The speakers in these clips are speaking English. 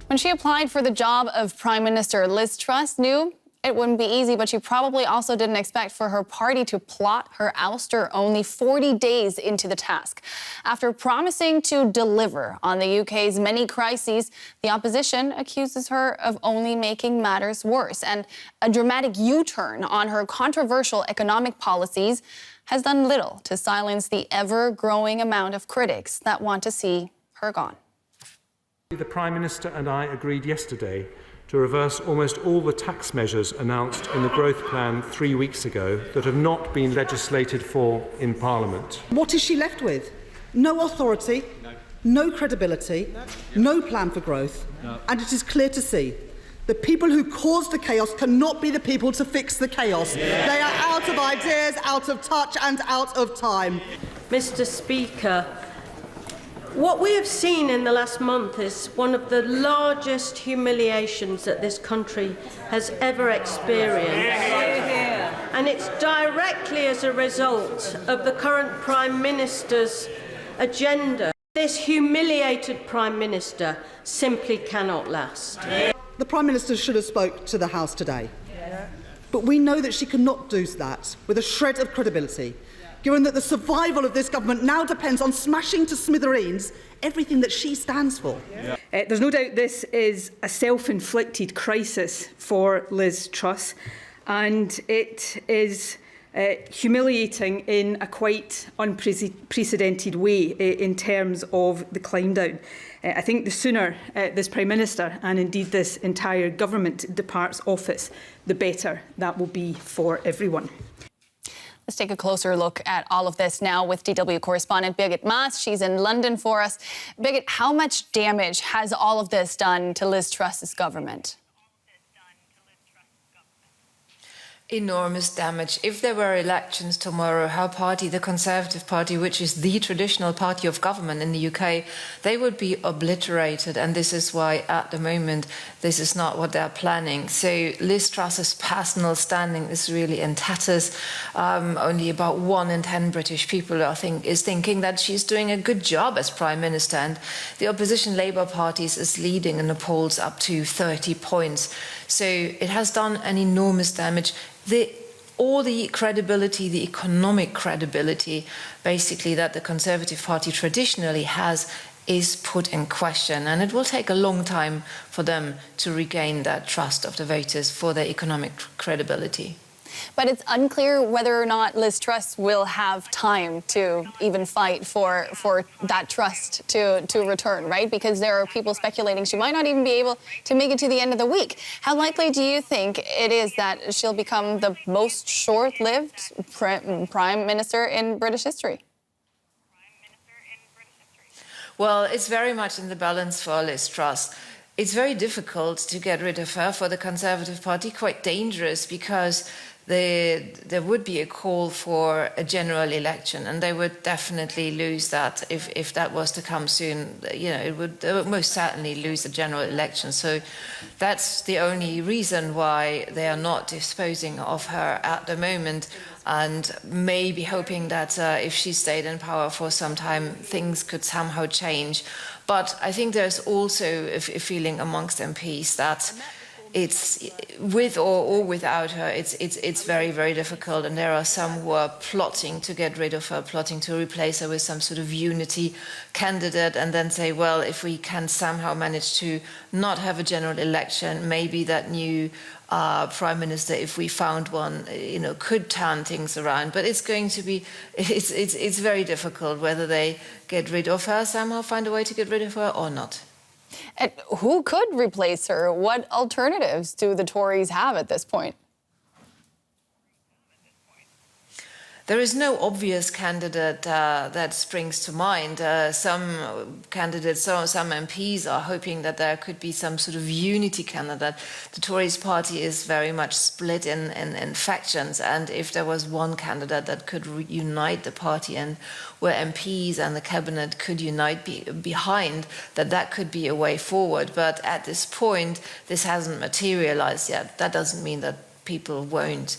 When she applied for the job of Prime Minister, Liz Truss knew it wouldn't be easy, but she probably also didn't expect for her party to plot her ouster only 40 days into the task. After promising to deliver on the UK's many crises, the opposition accuses her of only making matters worse. And a dramatic U-turn on her controversial economic policies has done little to silence the ever-growing amount of critics that want to see her gone. The Prime Minister and I agreed yesterday to reverse almost all the tax measures announced in the growth plan 3 weeks ago that have not been legislated for in Parliament. What is she left with? No authority, no credibility, no plan for growth, and it is clear to see the people who caused the chaos cannot be the people to fix the chaos. They are out of ideas, out of touch and out of time. Mr. Speaker, what we have seen in the last month is one of the largest humiliations that this country has ever experienced. And it's directly as a result of the current Prime Minister's agenda. This humiliated Prime Minister simply cannot last. The Prime Minister should have spoke to the House today. But we know that she cannot do that with a shred of credibility, given that the survival of this government now depends on smashing to smithereens everything that she stands for. There's no doubt this is a self-inflicted crisis for Liz Truss, and it is humiliating in a quite unprecedented way in terms of the climb down. I think the sooner this Prime Minister and indeed this entire government departs office, the better that will be for everyone. Let's take a closer look at all of this now with DW correspondent Birgit Maas. She's in London for us. Birgit, how much damage has all of this done to Liz Truss's government? Enormous damage. If there were elections tomorrow, her party, the Conservative Party, which is the traditional party of government in the UK, they would be obliterated. And this is why, at the moment, this is not what they're planning. So Liz Truss's personal standing is really in tatters. Only about 1 in 10 British people is thinking that she's doing a good job as Prime Minister. And the opposition Labour Party is leading in the polls up to 30 points. So it has done an enormous damage. All the credibility, the economic credibility, basically, that the Conservative Party traditionally has is put in question. And it will take a long time for them to regain that trust of the voters for their economic credibility. But it's unclear whether or not Liz Truss will have time to even fight for that trust to return, right? Because there are people speculating she might not even be able to make it to the end of the week. How likely do you think it is that she'll become the most short-lived Prime Minister in British history? Well, it's very much in the balance for Liz Truss. It's very difficult to get rid of her for the Conservative Party, quite dangerous, because there would be a call for a general election, and they would definitely lose that if that was to come soon. You know, they would most certainly lose the general election. So that's the only reason why they are not disposing of her at the moment, and maybe hoping that if she stayed in power for some time, things could somehow change. But I think there's also a feeling amongst MPs that it's with or without her, it's very, very difficult. And there are some who are plotting to get rid of her, plotting to replace her with some sort of unity candidate, and then say, well, if we can somehow manage to not have a general election, maybe that new Prime Minister, if we found one, could turn things around. But it's going to be, it's very difficult whether they get rid of her, somehow find a way to get rid of her or not. And who could replace her? What alternatives do the Tories have at this point? There is no obvious candidate that springs to mind. Some candidates, some MPs are hoping that there could be some sort of unity candidate. The Tories party is very much split in factions, and if there was one candidate that could unite the party and where MPs and the cabinet could unite behind, that could be a way forward. But at this point, this hasn't materialized yet. That doesn't mean that people won't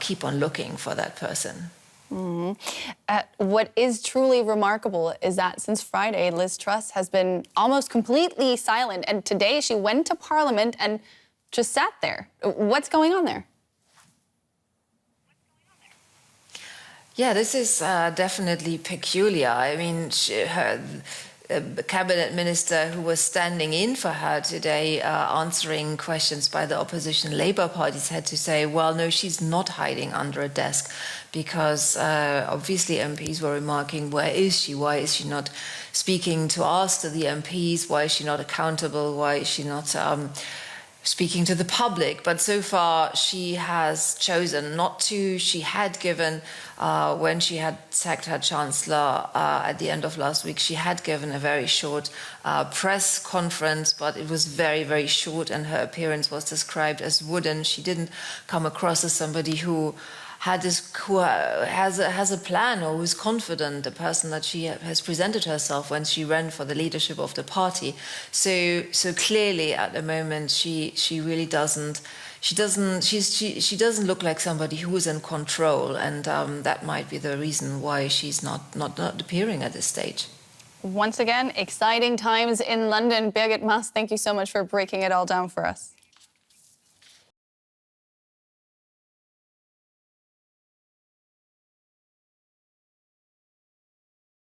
keep on looking for that person. What is truly remarkable is that since Friday, Liz Truss has been almost completely silent, and today she went to Parliament and just sat there. What's going on there? Yeah, this is definitely peculiar. I mean, her cabinet minister who was standing in for her today, answering questions by the opposition Labour parties, had to say, well, no, she's not hiding under a desk, because obviously MPs were remarking, where is she? Why is she not speaking to us, to the MPs? Why is she not accountable? Why is she not speaking to the public? But so far she has chosen not to. She had given, when she had sacked her chancellor at the end of last week, she had given a very short press conference, but it was very, very short, and her appearance was described as wooden. She didn't come across as somebody who has a plan, or who's confident, the person that she has presented herself when she ran for the leadership of the party. So clearly at the moment she really doesn't look like somebody who is in control, and that might be the reason why she's not appearing at this stage. Once again, exciting times in London. Birgit Maas, thank you so much for breaking it all down for us.